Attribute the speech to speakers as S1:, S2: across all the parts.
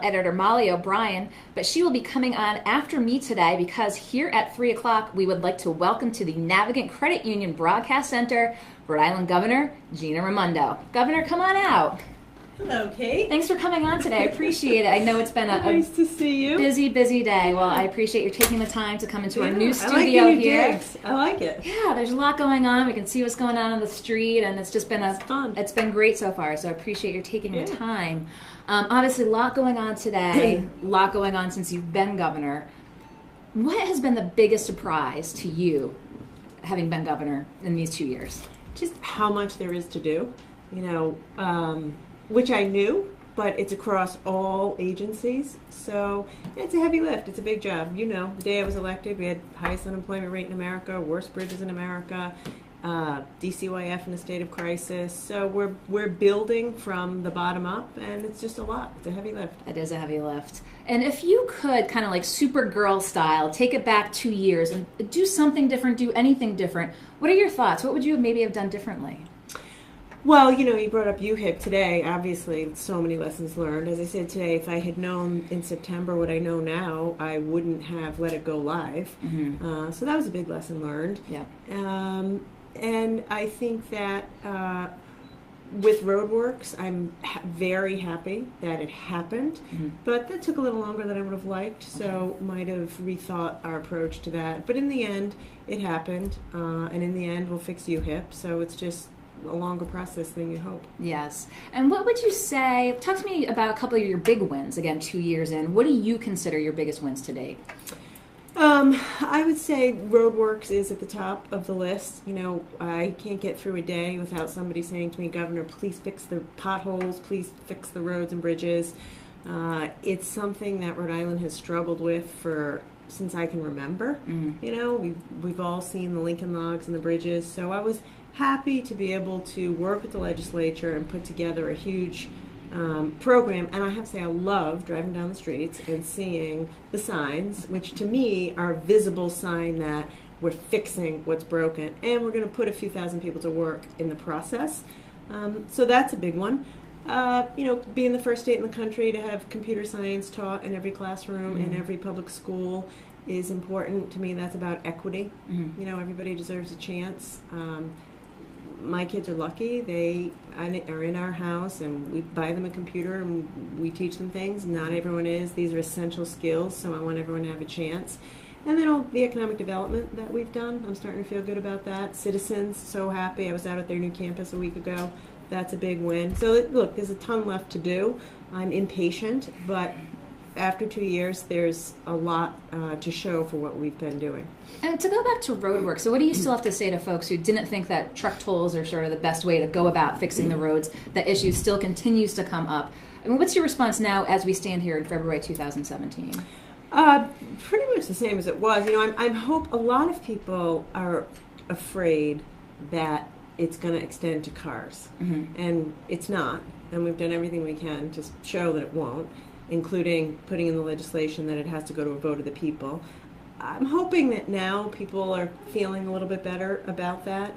S1: editor Molly O'Brien, but she will be coming on after me today because here at 3 o'clock we would like to welcome to the Navigant Credit Union Broadcast Center Rhode Island Governor Gina Raimondo. Governor, come on out.
S2: Hello, Kate.
S1: Thanks for coming on today. I appreciate it. I know it's been a
S2: nice to see you.
S1: Busy day. Well, I appreciate you taking the time to come into our new studio
S2: I like your new
S1: here.
S2: digs. I like it.
S1: Yeah, there's a lot going on. We can see what's going on the street, and it's just been
S2: fun.
S1: It's been great so far. So I appreciate you taking the time. Obviously, a lot going on today. A lot going on since you've been governor. What has been the biggest surprise to you, having been governor in these 2 years?
S2: Just how much there is to do. Which I knew, but it's across all agencies. So it's a heavy lift. It's a big job. The day I was elected, we had highest unemployment rate in America, worst bridges in America, DCYF in a state of crisis. So we're building from the bottom up, and it's just a lot. It's a heavy lift.
S1: It is a heavy lift. And if you could, kind of like Supergirl style, take it back 2 years and do something different, do anything different, what are your thoughts? What would you maybe have done differently?
S2: Well, you brought up UHIP today. Obviously, so many lessons learned. As I said today, if I had known in September what I know now, I wouldn't have let it go live. Mm-hmm. So that was a big lesson learned.
S1: Yeah.
S2: And I think that with roadworks, I'm very happy that it happened. Mm-hmm. But that took a little longer than I would have liked, so might have rethought our approach to that. But in the end, it happened. And in the end, we'll fix UHIP. So it's just a longer process than you hope.
S1: Yes. And what would you say, talk to me about a couple of your big wins, again, 2 years in. What do you consider your biggest wins to date?
S2: I would say roadworks is at the top of the list. I can't get through a day without somebody saying to me, Governor, please fix the potholes, please fix the roads and bridges. It's something that Rhode Island has struggled with since I can remember. Mm-hmm. We've all seen the Lincoln logs and the bridges, so I was happy to be able to work with the legislature and put together a huge program. And I have to say, I love driving down the streets and seeing the signs, which to me are a visible sign that we're fixing what's broken, and we're going to put a few thousand people to work in the process. So that's a big one. Being the first state in the country to have computer science taught in every classroom in every public school is important to me. That's about equity. Mm-hmm. Everybody deserves a chance. My kids are lucky. They are in our house, and we buy them a computer, and we teach them things. Not everyone is. These are essential skills, so I want everyone to have a chance. And then all the economic development that we've done, I'm starting to feel good about that. Citizens, so happy. I was out at their new campus a week ago. That's a big win. So, look, there's a ton left to do. I'm impatient, but after 2 years, there's a lot to show for what we've been doing.
S1: And to go back to roadwork, so what do you still have to say to folks who didn't think that truck tolls are sort of the best way to go about fixing the roads? That issue still continues to come up. I mean, what's your response now as we stand here in February 2017?
S2: Pretty much the same as it was. I hope a lot of people are afraid that it's going to extend to cars, and it's not. And we've done everything we can to show that it won't, including putting in the legislation that it has to go to a vote of the people. I'm hoping that now people are feeling a little bit better about that.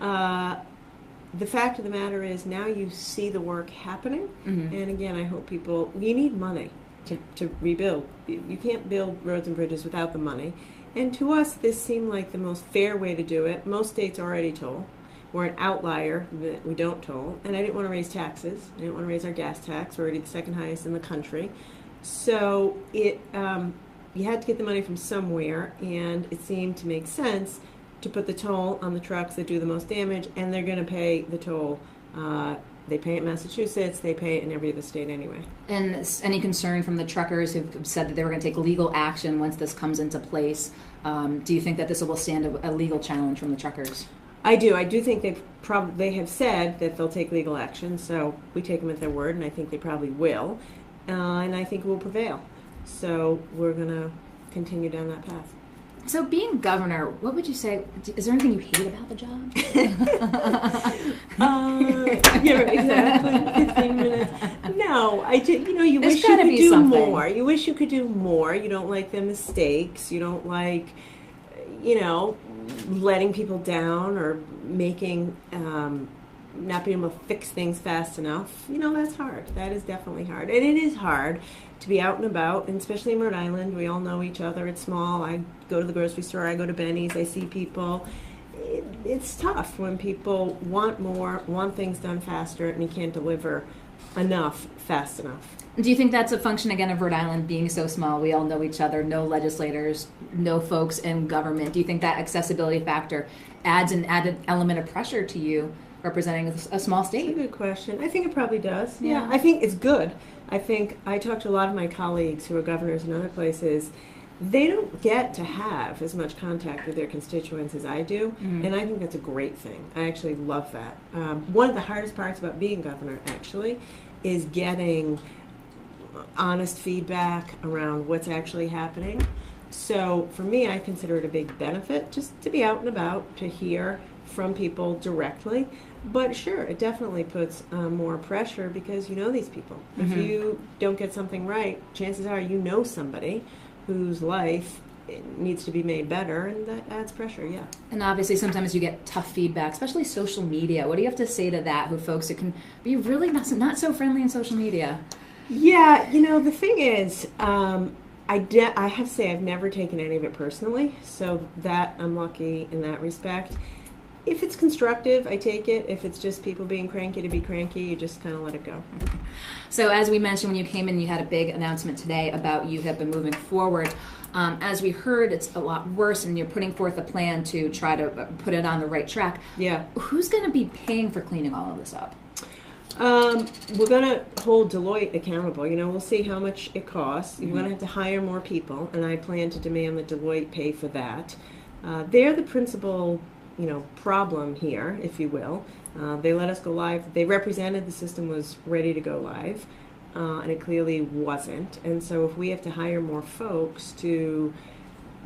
S2: The fact of the matter is now you see the work happening, and again, I hope you need money to rebuild. You can't build roads and bridges without the money. And to us, this seemed like the most fair way to do it. Most states already toll. We're an outlier that we don't toll, and I didn't want to raise taxes. I didn't want to raise our gas tax. We're already the second highest in the country. So you had to get the money from somewhere, and it seemed to make sense to put the toll on the trucks that do the most damage, and they're going to pay the toll. They pay it in Massachusetts. They pay it in every other state anyway. And
S1: any concern from the truckers who've said that they were going to take legal action once this comes into place? Do you think that this will stand a legal challenge from the truckers?
S2: I do. I do think they have said that they'll take legal action, so we take them at their word, and I think they probably will. And I think it will prevail. So we're going to continue down that path.
S1: So being governor, what would you say, is there anything you hate about the job?
S2: Yeah, exactly. 15 minutes. No, you
S1: There's
S2: wish you could do
S1: something.
S2: more. You wish you could do more. You don't like the mistakes. You don't like, letting people down or making, not being able to fix things fast enough. That's hard. That is definitely hard. And it is hard to to be out and about, and especially in Rhode Island, we all know each other. It's small. I go to the grocery store, I go to Benny's, I see people. It's tough when people want more, want things done faster, and you can't deliver enough fast enough.
S1: Do you think that's a function, again, of Rhode Island being so small? We all know each other, no legislators, no folks in government. Do you think that accessibility factor adds an added element of pressure to you representing a small state?
S2: That's a good question. I think it probably does.
S1: Yeah.
S2: I think it's good. I think I talk to a lot of my colleagues who are governors in other places. They don't get to have as much contact with their constituents as I do, and I think that's a great thing. I actually love that. One of the hardest parts about being governor, actually, is getting honest feedback around what's actually happening. So for me, I consider it a big benefit just to be out and about, to hear from people directly. But sure, it definitely puts more pressure because you know these people. If you don't get something right, chances are you know somebody whose life needs to be made better, and that adds pressure, yeah.
S1: And obviously sometimes you get tough feedback, especially social media. What do you have to say to that, who folks who can be really not so friendly in social media?
S2: Yeah, the thing is, I have to say I've never taken any of it personally, so that I'm lucky in that respect. If it's constructive, I take it. If it's just people being cranky to be cranky, you just kind of let it go.
S1: So as we mentioned, when you came in, you had a big announcement today about you have been moving forward. As we heard, it's a lot worse, and you're putting forth a plan to try to put it on the right track.
S2: Yeah.
S1: Who's going to be paying for cleaning all of this up?
S2: We're going to hold Deloitte accountable. We'll see how much it costs. We're going to have to hire more people, and I plan to demand that Deloitte pay for that. They're the principal problem here, if you will. They let us go live. They represented the system was ready to go live, and it clearly wasn't. And so if we have to hire more folks to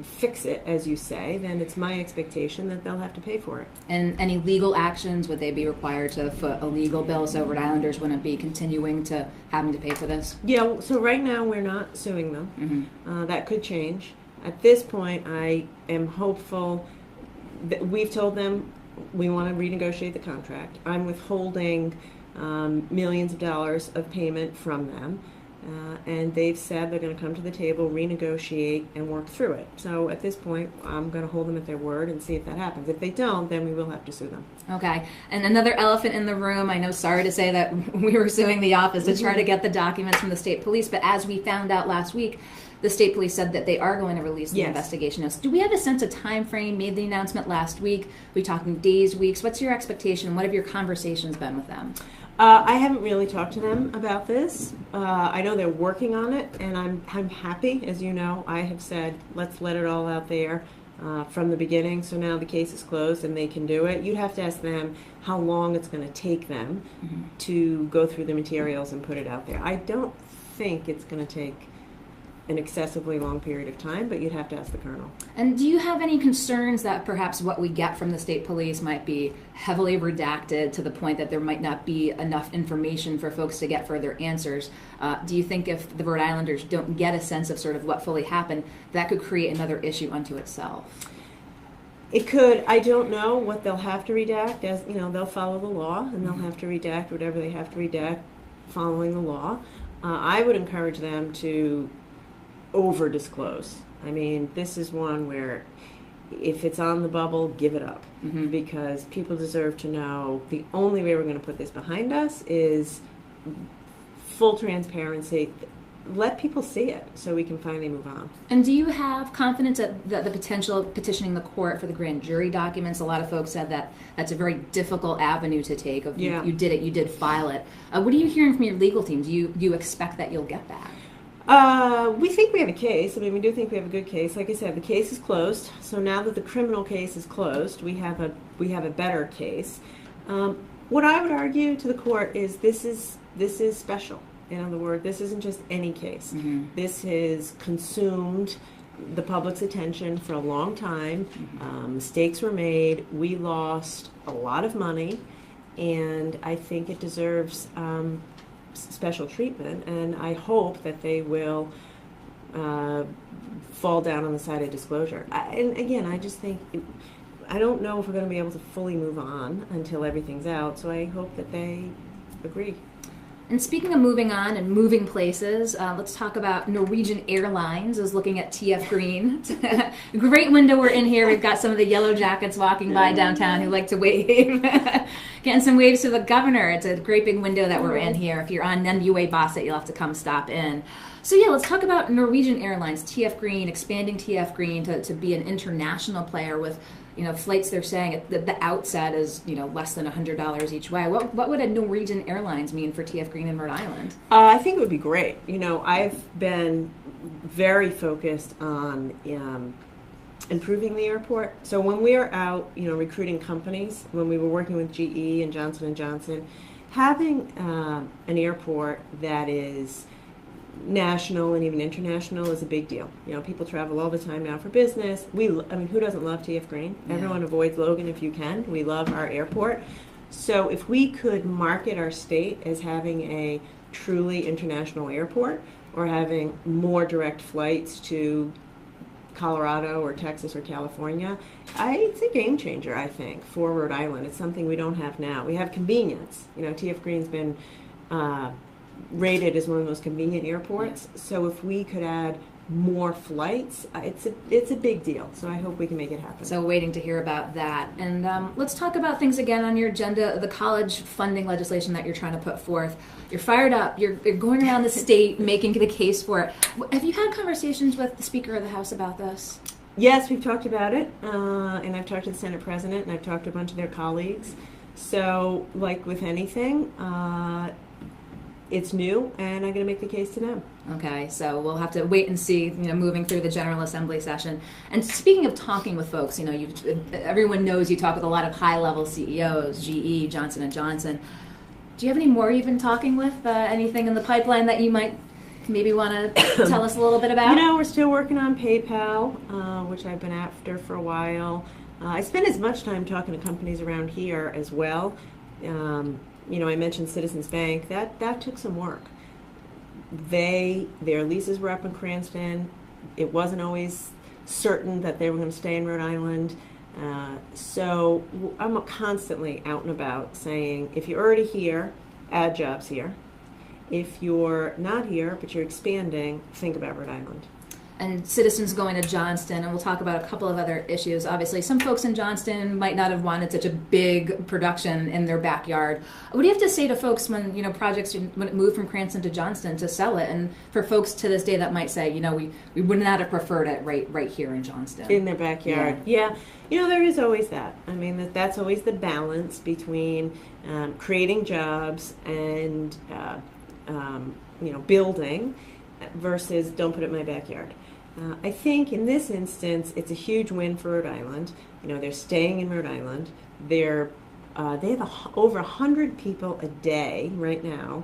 S2: fix it, as you say, then it's my expectation that they'll have to pay for it.
S1: And any legal actions, would they be required to foot a legal bill so Rhode Islanders wouldn't be continuing to having to pay for this?
S2: Yeah, so right now we're not suing them. That could change. At this point, I am hopeful. We've told them we want to renegotiate the contract. I'm withholding millions of dollars of payment from them, and they've said they're going to come to the table, renegotiate, and work through it. So at this point, I'm going to hold them at their word and see if that happens. If they don't, then we will have to sue them.
S1: Okay. And another elephant in the room, I know, sorry to say that we were suing the office to try to get the documents from the state police, but as we found out last week, the state police said that they are going to release the investigation notes. Do we have a sense of time frame? Made the announcement last week. Are we talking days, weeks? What's your expectation? What have your conversations been with them?
S2: I haven't really talked to them about this. I know they're working on it, and I'm happy. As you know, I have said, let's let it all out there from the beginning. So now the case is closed and they can do it. You'd have to ask them how long it's going to take them to go through the materials and put it out there. I don't think it's going to take an excessively long period of time, but you'd have to ask the colonel.
S1: And do you have any concerns that perhaps what we get from the state police might be heavily redacted to the point that there might not be enough information for folks to get further answers? Do you think if the Rhode Islanders don't get a sense of sort of what fully happened, that could create another issue unto itself?
S2: It could. I don't know what they'll have to redact. As they'll follow the law, and they'll have to redact whatever they have to redact following the law. I would encourage them to over disclose. I mean, this is one where if it's on the bubble, give it up, because people deserve to know. The only way we're going to put this behind us is full transparency. Let people see it so we can finally move on.
S1: And do you have confidence that the potential of petitioning the court for the grand jury documents? A lot of folks said that that's a very difficult avenue to take. You did it, you did file it. What are you hearing from your legal team? Do you expect that you'll get that?
S2: We think we have a case. I mean, we do think we have a good case. Like I said, the case is closed. So now that the criminal case is closed, we have a better case. What I would argue to the court is this is special. In other words, this isn't just any case. This has consumed the public's attention for a long time. Mistakes were made. We lost a lot of money, and I think it deserves special treatment, and I hope that they will fall down on the side of disclosure. And again, I just think, I don't know if we're going to be able to fully move on until everything's out, so I hope that they agree.
S1: And speaking of moving on and moving places, let's talk about Norwegian Airlines is looking at TF Green. Great window we're in here. We've got some of the yellow jackets walking by downtown who like to wave. Getting some waves to the governor. It's a great big window that we're in here. If you're on NUA Bassett, you'll have to come stop in. So yeah, let's talk about Norwegian Airlines, TF Green, expanding TF Green to be an international player with, flights they're saying at the outset is, less than $100 each way. What would a Norwegian Airlines mean for TF Green in Rhode Island?
S2: I think it would be great. I've been very focused on improving the airport. So when we are out, recruiting companies, when we were working with GE and Johnson & Johnson, having an airport that is national and even international is a big deal. People travel all the time now for business. Who doesn't love TF Green? Yeah. Everyone avoids Logan if you can. We love our airport. So if we could market our state as having a truly international airport or having more direct flights to Colorado or Texas or California, it's a game changer, I think, for Rhode Island. It's something we don't have now. We have convenience. TF Green's been rated as one of the most convenient airports. Yeah. So if we could add more flights, it's a big deal. So I hope we can make it happen.
S1: So waiting to hear about that. And let's talk about things again on your agenda, the college funding legislation that you're trying to put forth. You're fired up. You're going around the state making the case for it. Have you had conversations with the Speaker of the House about this?
S2: Yes, we've talked about it. And I've talked to the Senate President, and I've talked to a bunch of their colleagues. So like with anything, it's new, and I'm going to make the case to them.
S1: Okay, so we'll have to wait and see, moving through the General Assembly session. And speaking of talking with folks, everyone knows you talk with a lot of high-level CEOs, GE, Johnson & Johnson. Do you have any more you've been talking with? Anything in the pipeline that you might maybe want to tell us a little bit about?
S2: We're still working on PayPal, which I've been after for a while. I spend as much time talking to companies around here as well. I mentioned Citizens Bank. That took some work. Their leases were up in Cranston. It wasn't always certain that they were going to stay in Rhode Island. So I'm constantly out and about saying, if you're already here, add jobs here. If you're not here, but you're expanding, think about Rhode Island.
S1: And citizens going to Johnston, and we'll talk about a couple of other issues. Obviously, some folks in Johnston might not have wanted such a big production in their backyard. What do you have to say to folks when projects when it moved from Cranston to Johnston to sell it, and for folks to this day that might say, we would not have preferred it right here in Johnston,
S2: in their backyard? Yeah. There is always that. That's always the balance between creating jobs and building versus don't put it in my backyard. I think in this instance, it's a huge win for Rhode Island. They're staying in Rhode Island. They have over 100 people a day right now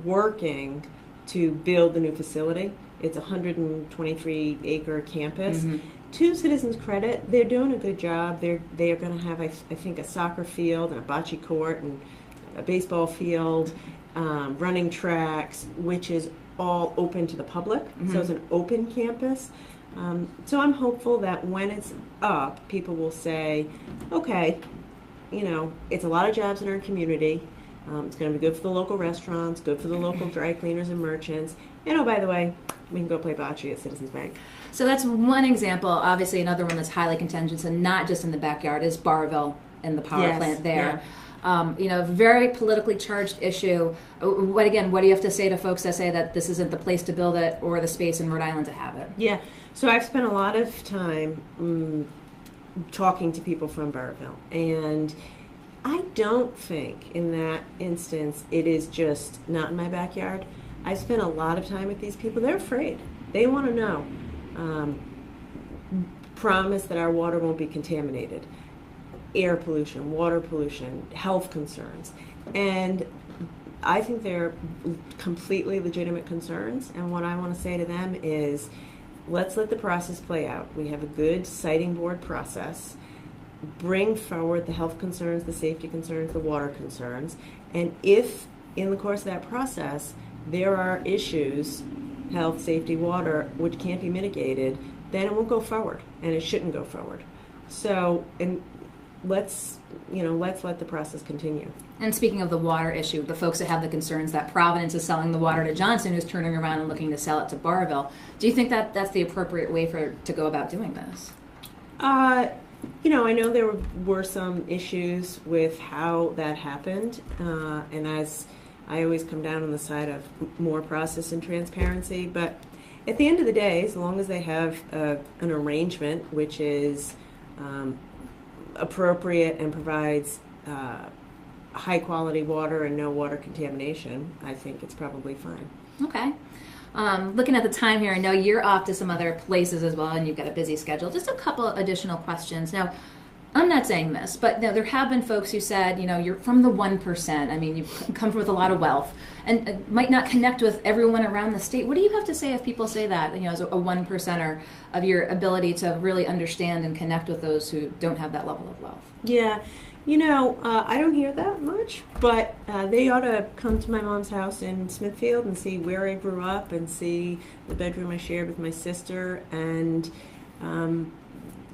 S2: working to build the new facility. It's a 123-acre campus. Mm-hmm. To Citizens' credit, they're doing a good job. They are going to have, I think, a soccer field and a bocce court and a baseball field, running tracks, which is all open to the public. Mm-hmm. So it's an open campus. So I'm hopeful that when it's up, people will say, okay, it's a lot of jobs in our community. It's going to be good for the local restaurants, good for the local dry cleaners and merchants. And by the way, we can go play bocce at Citizens Bank.
S1: So that's one example. Obviously, another one that's highly contentious and not just in the backyard is Barville and the power plant there. Yeah. Very politically charged issue. What do you have to say to folks that say that this isn't the place to build it or the space in Rhode Island to have it?
S2: Yeah. So I've spent a lot of time talking to people from Barville, and I don't think in that instance it is just not in my backyard. I spent a lot of time with these people. They're afraid. They want to know. Promise that our water won't be contaminated. Air pollution, water pollution, health concerns. And I think they're completely legitimate concerns. And what I want to say to them is, let's let the process play out. We have a good siting board process. Bring forward the health concerns, the safety concerns, the water concerns. And if in the course of that process there are issues, health, safety, water, which can't be mitigated, then it won't go forward, and it shouldn't go forward. So, and let's let the process continue.
S1: And speaking of the water issue, the folks that have the concerns that Providence is selling the water to Johnson, who's turning around and looking to sell it to Barville, do you think that that's the appropriate way to go about doing this?
S2: I know there were some issues with how that happened, and as I always come down on the side of more process and transparency, but at the end of the day, as long as they have an arrangement which is appropriate and provides high quality water and no water contamination, I think it's probably fine.
S1: Okay. Looking at the time here, I know you're off to some other places as well, and you've got a busy schedule. Just a couple additional questions. Now, I'm not saying this, but there have been folks who said, you're from the 1%. I mean, you come with a lot of wealth and might not connect with everyone around the state. What do you have to say if people say that, as a 1%er, of your ability to really understand and connect with those who don't have that level of wealth?
S2: Yeah. I don't hear that much, but they ought to come to my mom's house in Smithfield and see where I grew up and see the bedroom I shared with my sister and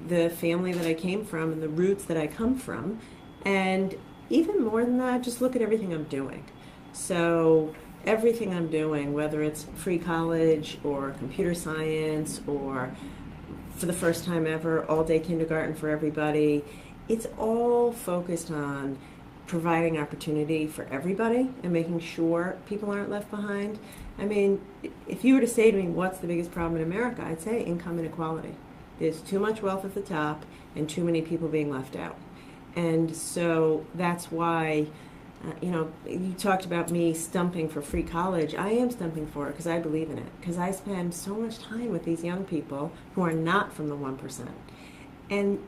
S2: the family that I came from and the roots that I come from. And even more than that, just look at everything I'm doing. So everything I'm doing, whether it's free college or computer science or for the first time ever, all-day kindergarten for everybody, it's all focused on providing opportunity for everybody and making sure people aren't left behind. I mean, if you were to say to me, what's the biggest problem in America, I'd say income inequality. There's too much wealth at the top and too many people being left out. And so that's why, you talked about me stumping for free college. I am stumping for it because I believe in it, because I spend so much time with these young people who are not from the 1%. And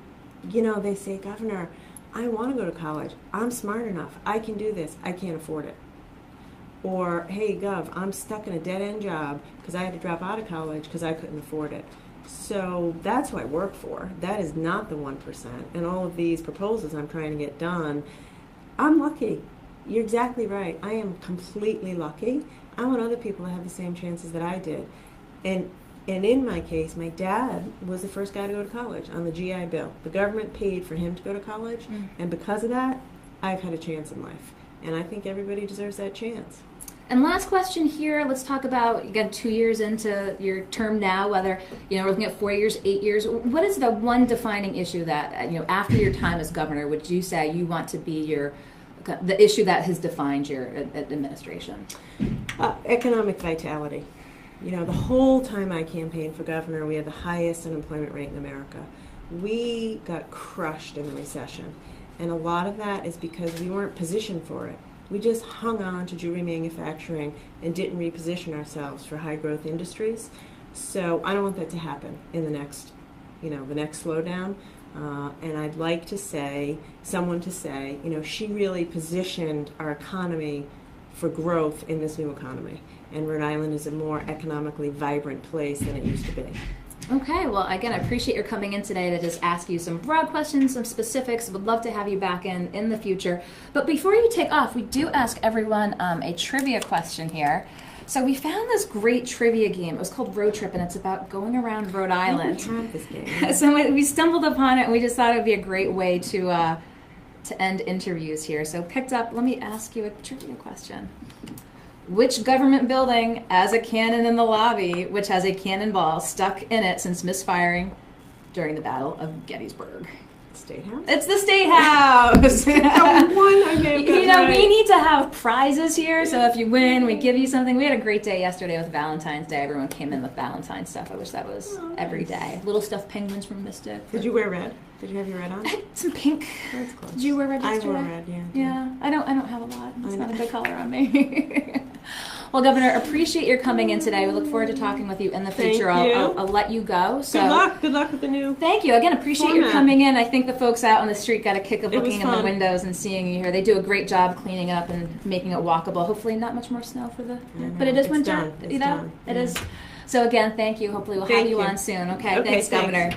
S2: they say, Governor, I want to go to college. I'm smart enough. I can do this. I can't afford it. Or, hey, Gov, I'm stuck in a dead-end job because I had to drop out of college because I couldn't afford it. So that's what I work for. That is not the 1%. And all of these proposals I'm trying to get done, I'm lucky. You're exactly right. I am completely lucky. I want other people to have the same chances that I did. And in my case, my dad was the first guy to go to college on the GI Bill. The government paid for him to go to college, and because of that, I've had a chance in life. And I think everybody deserves that chance.
S1: And last question here, let's talk about, you got 2 years into your term now, whether, we're looking at 4 years, 8 years. What is the one defining issue that, after your time as governor, would you say you want to be the issue that has defined your administration?
S2: Economic vitality. The whole time I campaigned for governor, we had the highest unemployment rate in America. We got crushed in the recession. And a lot of that is because we weren't positioned for it. We just hung on to jewelry manufacturing and didn't reposition ourselves for high growth industries. So I don't want that to happen in the next slowdown. And I'd like someone to say, she really positioned our economy for growth in this new economy. And Rhode Island is a more economically vibrant place than it used to be.
S1: Okay, well, again, I appreciate your coming in today to just ask you some broad questions, some specifics. Would love to have you back in the future. But before you take off, we do ask everyone a trivia question here. So we found this great trivia game. It was called Road Trip, and it's about going around Rhode Island.
S2: We have this game.
S1: So we stumbled upon it, and we just thought it would be a great way to end interviews here. So picked up, let me ask you a trivia question. Which government building has a cannon in the lobby, which has a cannonball stuck in it since misfiring during the Battle of Gettysburg?
S2: State House?
S1: It's the State House! We need to have prizes here, so if you win, we give you something. We had a great day yesterday with Valentine's Day. Everyone came in with Valentine's stuff. I wish that was every day. Little stuffed penguins from Mystic.
S2: Did you wear red? Did you have your red on?
S1: I had some pink.
S2: That's close.
S1: Did you wear red yesterday?
S2: I wore red, yeah.
S1: Yeah, I don't have a lot. It's not a big color on me. Well, Governor, appreciate your coming in today. We look forward to talking with you in the future. I'll let you go. So
S2: Good luck with the new.
S1: Thank you. Again, appreciate your coming in. I think the folks out on the street got a kick of looking in the windows and seeing you here. They do a great job cleaning up and making it walkable. Hopefully not much more snow but it is winter.
S2: Done.
S1: It is. So again, thank you. Hopefully we'll have you on soon. Okay, thanks, Governor.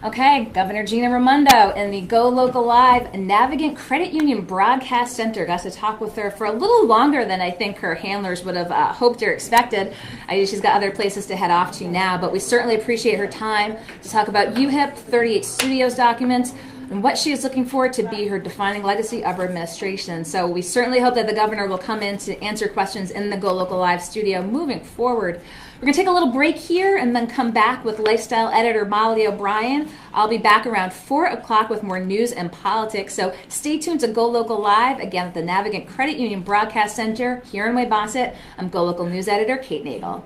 S1: Okay, Governor Gina Raimondo in the Go Local Live Navigant Credit Union Broadcast Center. Got to talk with her for a little longer than I think her handlers would have hoped or expected. She's got other places to head off to now, but we certainly appreciate her time to talk about UHIP, 38 Studios documents, and what she is looking for to be her defining legacy of her administration. So we certainly hope that the governor will come in to answer questions in the Go Local Live studio moving forward. We're going to take a little break here and then come back with lifestyle editor Molly O'Brien. I'll be back around 4 o'clock with more news and politics. So stay tuned to Go Local Live, again at the Navigant Credit Union Broadcast Center here in Waybosset. I'm Go Local News editor Kate Nagel.